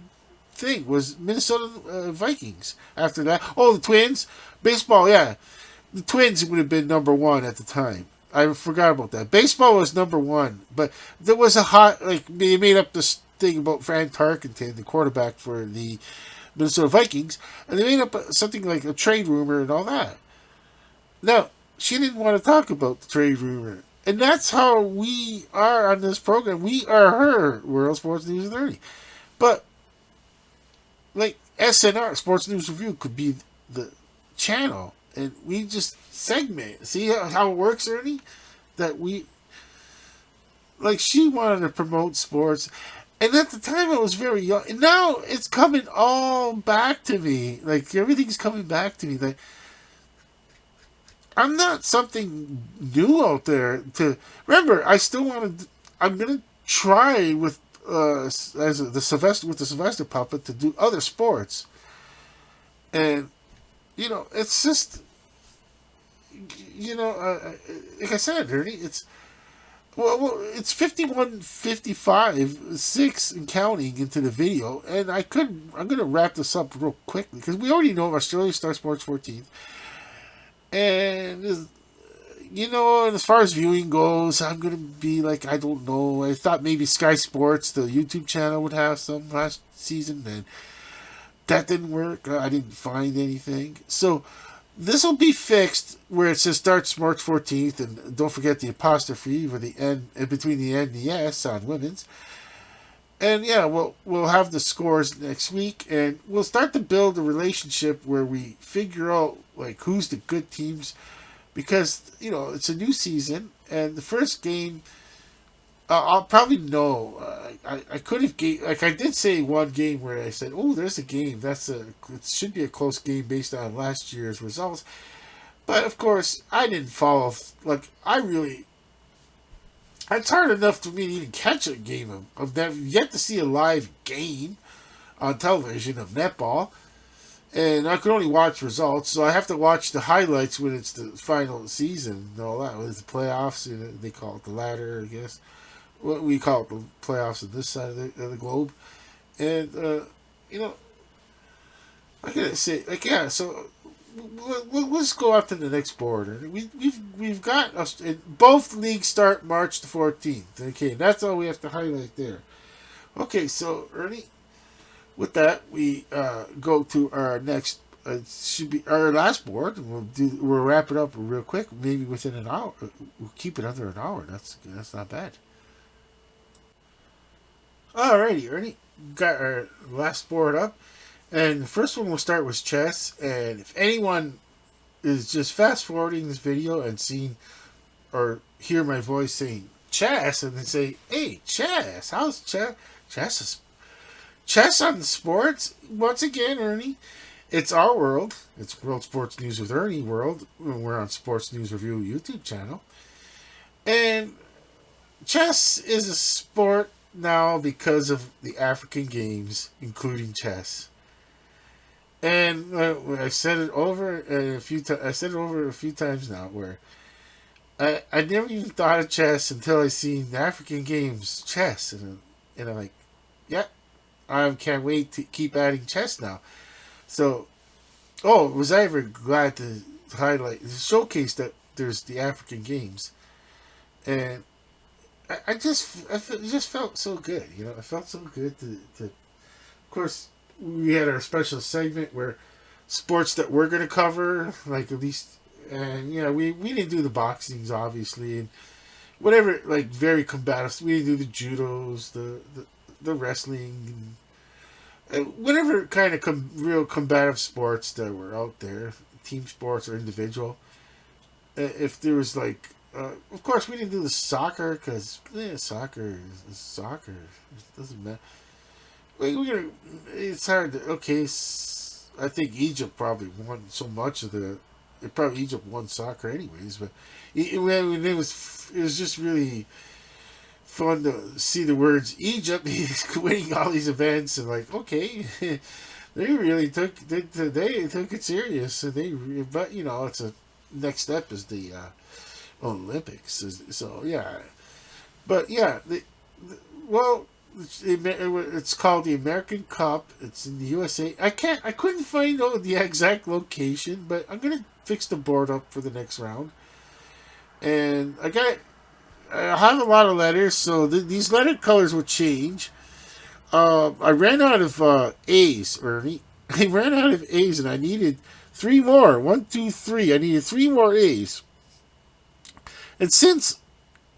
thing was Minnesota Vikings. After that, oh, the Twins, baseball, yeah, the Twins would have been number one at the time. I forgot about that. Baseball was number one, but there was a hot they made up this thing about Frank Tarkenton, the quarterback for the Minnesota Vikings, and they made up something like a trade rumor and all that. Now, she didn't want to talk about the trade rumor. And that's how we are on this program. We are her, World Sports News with Ernie. But, like, SNR, Sports News Review, could be the channel. And we just segment. See how it works, Ernie? That we, like, she wanted to promote sports. And at the time, I was very young. And now it's coming all back to me. Like, everything's coming back to me. Like, I'm not something new out there to remember. I still want to. I'm gonna try with the Sylvester puppet to do other sports, and it's just like I said, Ernie. It's it's 51:55, 6 and counting into the video, and I'm gonna wrap this up real quickly because we already know Australia starts March 14th. And and as far as viewing goes, I'm gonna be like, I don't know. I thought maybe Sky Sports, the YouTube channel, would have some last season, and that didn't work. I didn't find anything. So this will be fixed where it says starts March 14th, and don't forget the apostrophe for the N in between the N and the S on women's. And yeah, we'll have the scores next week, and we'll start to build a relationship where we figure out like who's the good teams, because it's a new season, and the first game I'll probably know. I could have like I did say one game where I said, oh, there's a game it should be a close game based on last year's results, but of course I didn't follow it's hard enough for me to even catch a game of that. Yet to see a live game on television of netball, and I could only watch results, so I have to watch the highlights when it's the final season and all that. When it's the playoffs, they call it the ladder, I guess. What we call it the playoffs on this side of the globe, and I gotta say, like, yeah. So let's go up to the next board. We've got us. Both leagues start March the 14th. Okay, that's all we have to highlight there. Okay, so Ernie, with that we go to our next. Should be our last board. We'll wrap it up real quick. Maybe within an hour. We'll keep it under an hour. That's not bad. Alrighty, Ernie, got our last board up. And the first one we'll start with chess. And if anyone is just fast forwarding this video and seeing or hear my voice saying chess and then say, hey, chess, how's chess? Chess on the sports? Once again, Ernie, it's our world. It's World Sports News with Ernie World. We're on Sports News Review YouTube channel. And chess is a sport now because of the African games, including chess. And I said it over a few times. I said it over a few times now. Where I never even thought of chess until I seen the African games chess, and I'm like, yeah, I can't wait to keep adding chess now. So, was I ever glad to showcase that there's the African games, and it just felt so good. It felt so good to. Of course, we had our special segment where sports that we're gonna cover, like at least, and yeah, we didn't do the boxings obviously, and whatever like very combative. We didn't do the judos, the wrestling, whatever kind of real combative sports that were out there, team sports or individual. If there was like, of course, we didn't do the soccer because soccer is soccer. It doesn't matter. We're gonna. It's hard. Okay, I think Egypt probably won so much of the. Probably Egypt won soccer anyways, but it was just really fun to see the words Egypt winning all these events and like okay, they really they took it serious and but it's a next step is the Olympics. So yeah, but yeah, well, it's called the American Cup. It's in the USA. I couldn't find out the exact location, but I'm gonna fix the board up for the next round. And I have a lot of letters, so these letter colors will change. I ran out of A's, Ernie. I ran out of A's, and I needed three more. One, two, three. I needed three more A's. And since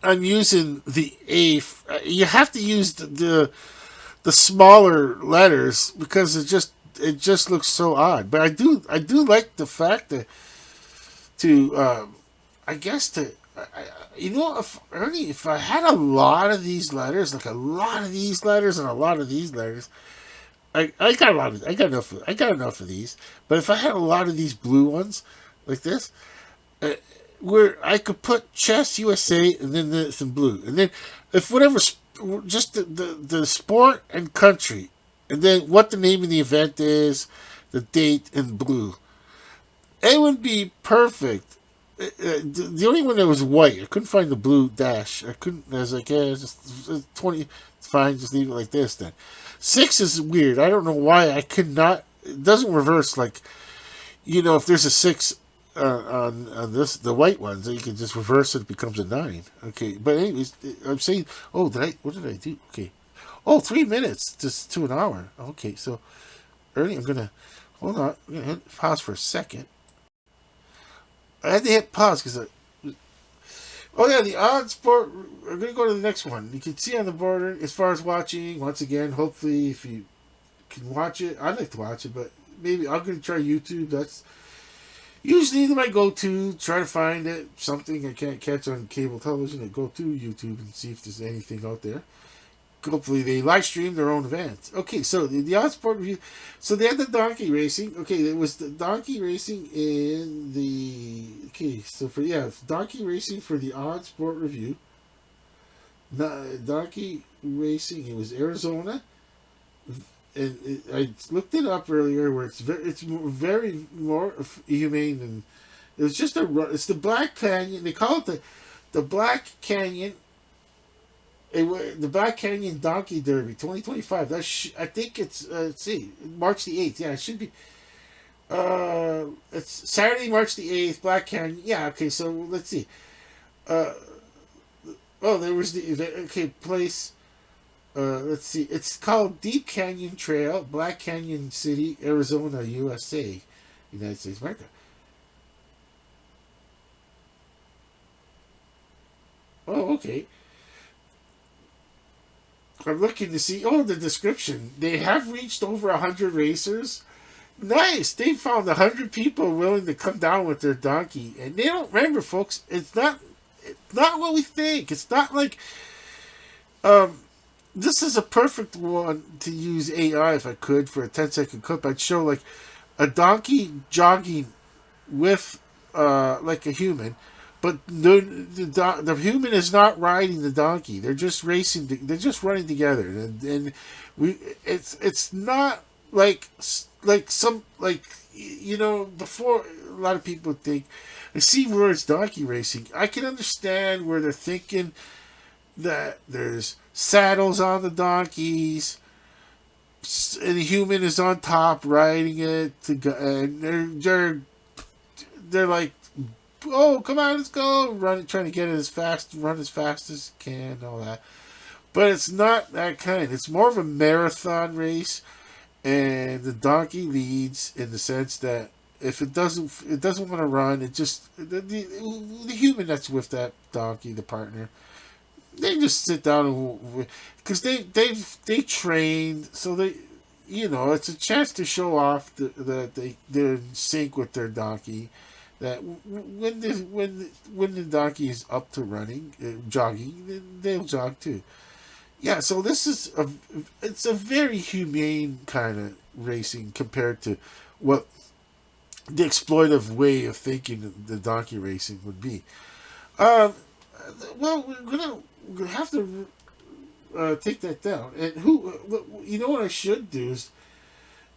I'm using the A, you have to use the smaller letters because it just looks so odd. But I do like the fact that to I guess to if Ernie, if I had a lot of these letters, like a lot of these letters and a lot of these letters, I got a lot of I got enough of these. But if I had a lot of these blue ones like this, uh, where I could put chess USA and then this in blue, and then if whatever just the sport and country, and then what the name of the event is, the date in blue, it would be perfect. The only one that was white, I couldn't find the blue dash. I couldn't. I was like, yeah, just 20. It's fine. Just leave it like this then. Six is weird. I don't know why I could not. It doesn't reverse like if there's a six on this the white ones, then you can just reverse it. It becomes a nine. Okay, but anyways, I'm saying. Oh, what did I do? Okay. Oh, 3 minutes just to an hour. Okay, so Ernie, I'm gonna hold on. I'm gonna pause for a second. I had to hit pause because oh yeah, the odd sport. We're gonna go to the next one. You can see on the border as far as watching. Once again, hopefully, if you can watch it, I'd like to watch it, but maybe I'm gonna try YouTube. That's usually my go-to. Try to find it something I can't catch on cable television. I go to YouTube and see if there's anything out there. Hopefully they live stream their own events. Okay, so the odd sport review. So they had the donkey racing. Okay, it was the donkey racing in the. Okay, so donkey racing for the odd sport review. Donkey racing. It was Arizona, and I looked it up earlier. Where it's very more humane than. It was just it's the Black Canyon. They call it the Black Canyon. The Black Canyon Donkey Derby 2025. I think it's let's see, March the 8th. Yeah, it should be. It's Saturday, March the 8th. Black Canyon. Yeah. Okay. So let's see. Uh, there was the event. Okay, place. Let's see. It's called Deep Canyon Trail, Black Canyon City, Arizona, USA, United States, America. Oh, okay. I'm looking to see. Oh, the description. They have reached over 100 racers. Nice. They found 100 people willing to come down with their donkey, and they don't remember, folks. It's not what we think. It's not like um. This is a perfect one to use AI if I could for a 10-second clip. I'd show like a donkey jogging with like a human, but the human is not riding the donkey. They're just racing. They're just running together, and it's not like some like before a lot of people think I see words donkey racing. I can understand where they're thinking that there's saddles on the donkeys and the human is on top riding it to go, and they're like, oh, come on, let's go, trying to get it run as fast as can, all that. But it's not that kind. It's more of a marathon race, and the donkey leads in the sense that if it doesn't want to run. It just the human that's with that donkey, the partner, they just sit down and because they trained, so it's a chance to show off that they're in sync with their donkey. That when the donkey is up to running, jogging, they'll jog too. Yeah, so it's a very humane kind of racing compared to what the exploitive way of thinking the donkey racing would be. Um, well, we're gonna have to take that down. And you know what I should do is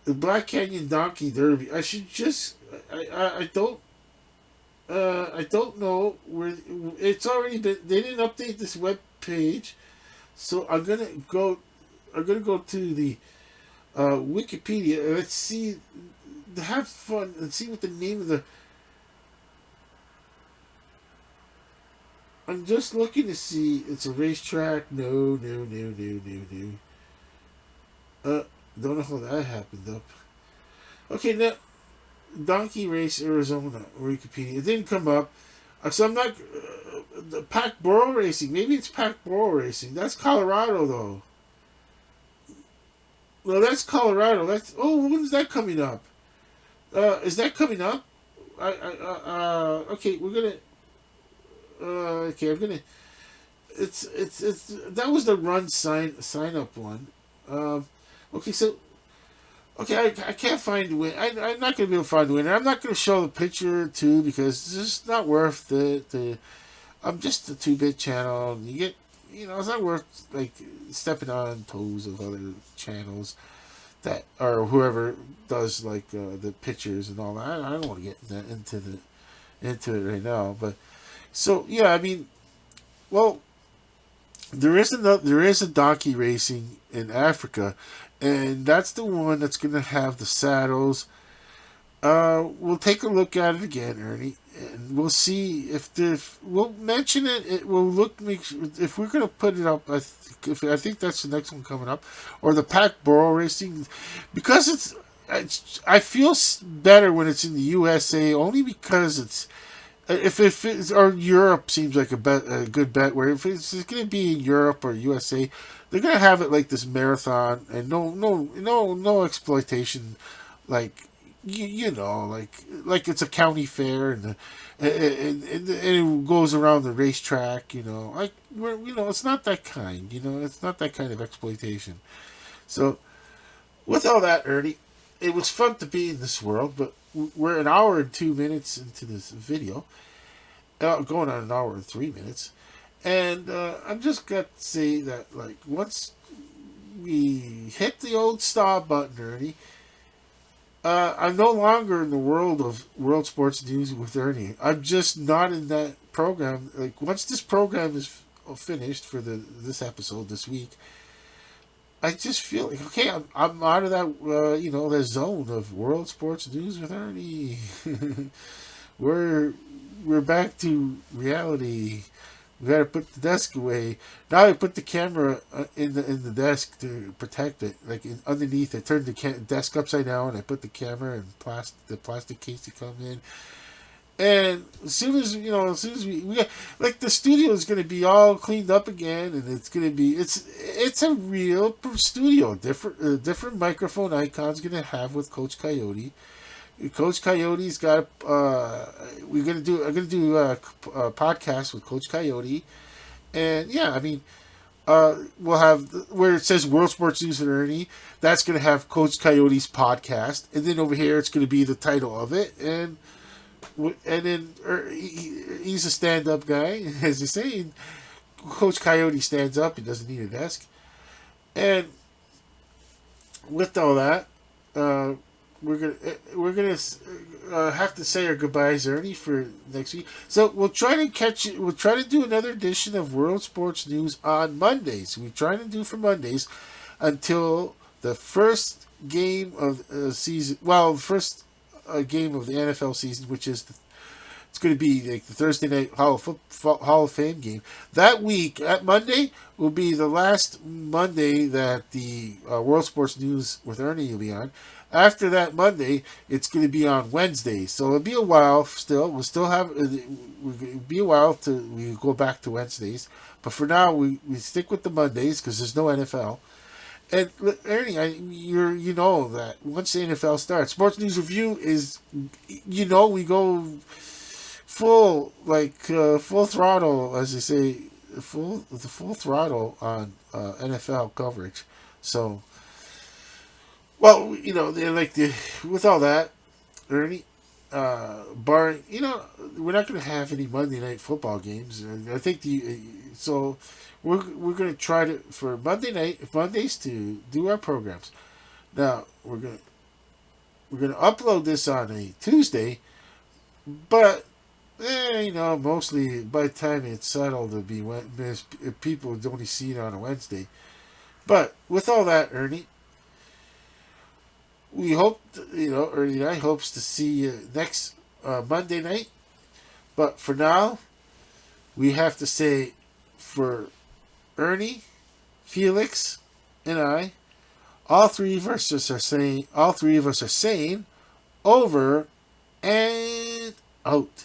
the Black Canyon Donkey Derby. I should just I don't know where it's already been. They didn't update this web page, so I'm gonna go to the Wikipedia and let's see. Have fun and see what the name of the. I'm just looking to see. It's a racetrack. No, no, no, no, no, no. Don't know how that happened up. Okay, now Donkey Race Arizona Wikipedia. It didn't come up. So I'm not. The Pack Burro Racing. Maybe it's Pack Burro Racing. That's Colorado though. Well, that's Colorado. That's when's that coming up? Is that coming up? Okay, we're gonna. Okay, I'm gonna. It's that was the run sign up one. Um, okay, so okay, I can't find the win. I'm not gonna be able to find the winner. I'm not gonna show the picture too because it's just not worth the. I'm just a 2-bit channel. You get, it's not worth like stepping on toes of other channels that or whoever does like the pictures and all that. I don't want to get into it right now, but so yeah, I mean, well, there is a donkey racing in Africa, and that's the one that's going to have the saddles. We'll take a look at it again, Ernie, and we'll see we'll mention it. It will if we're going to put it up. I think that's the next one coming up, or the Pack Burro Racing, because I feel better when it's in the USA only because it's if it's or Europe seems like a good bet. Where if it's going to be in Europe or USA, they're going to have it like this marathon and no exploitation, like like it's a county fair and it goes around the racetrack. Like it's not that kind. It's not that kind of exploitation. So with all that, Ernie, it was fun to be in this world, but we're an hour and 2 minutes into this video, going on an hour and 3 minutes, and I'm just got to say that like once we hit the old stop button, Ernie, I'm no longer in the world of World Sports News with Ernie. I'm just not in that program. Like once this program is finished for this episode this week, I just feel like okay, I'm out of that that zone of World Sports News with Ernie. we're we're back to reality. We gotta put the desk away. Now I put the camera in the desk to protect it, like underneath. I turned the desk upside down. I put the camera and the plastic case to come in. And as soon as we got, like the studio is going to be all cleaned up again, and it's going to be it's a real studio. Different microphone icons going to have with Coach Coyote. Coach Coyote's got I'm going to do a podcast with Coach Coyote, and yeah, I mean we'll have where it says World Sports News and Ernie. That's going to have Coach Coyote's podcast, and then over here it's going to be the title of it, and then he's a stand-up guy, as you say. Coach Coyote stands up; he doesn't need a desk. And with all that, we're gonna have to say our goodbyes, Ernie, for next week. So we'll try to catch it. We'll try to do another edition of World Sports News on Mondays. We try to do for Mondays until the first game of season. Well, first game of the NFL season, which is It's going to be like the Thursday night Hall of Fame game. That week, at Monday, will be the last Monday that the World Sports News with Ernie will be on. After that Monday, it's going to be on Wednesday. So it'll be a while still. We'll still have, it'll be a while to we go back to Wednesdays. But for now, we stick with the Mondays because there's no NFL. And Ernie, you know that once the NFL starts, Sports News Review is, we go full throttle, as they say, full throttle on NFL coverage. So, well, they like the with all that, Ernie, barring, we're not going to have any Monday night football games. And I think so we're going to try to for Mondays to do our programs. Now we're going to upload this on a Tuesday, but mostly by the time it's settled, it'll be when if people only see it on a Wednesday. But with all that, Ernie, we hope, Ernie and I hopes to see you next Monday night. But for now, we have to say for Ernie, Felix, and I, all three of us are saying over and out.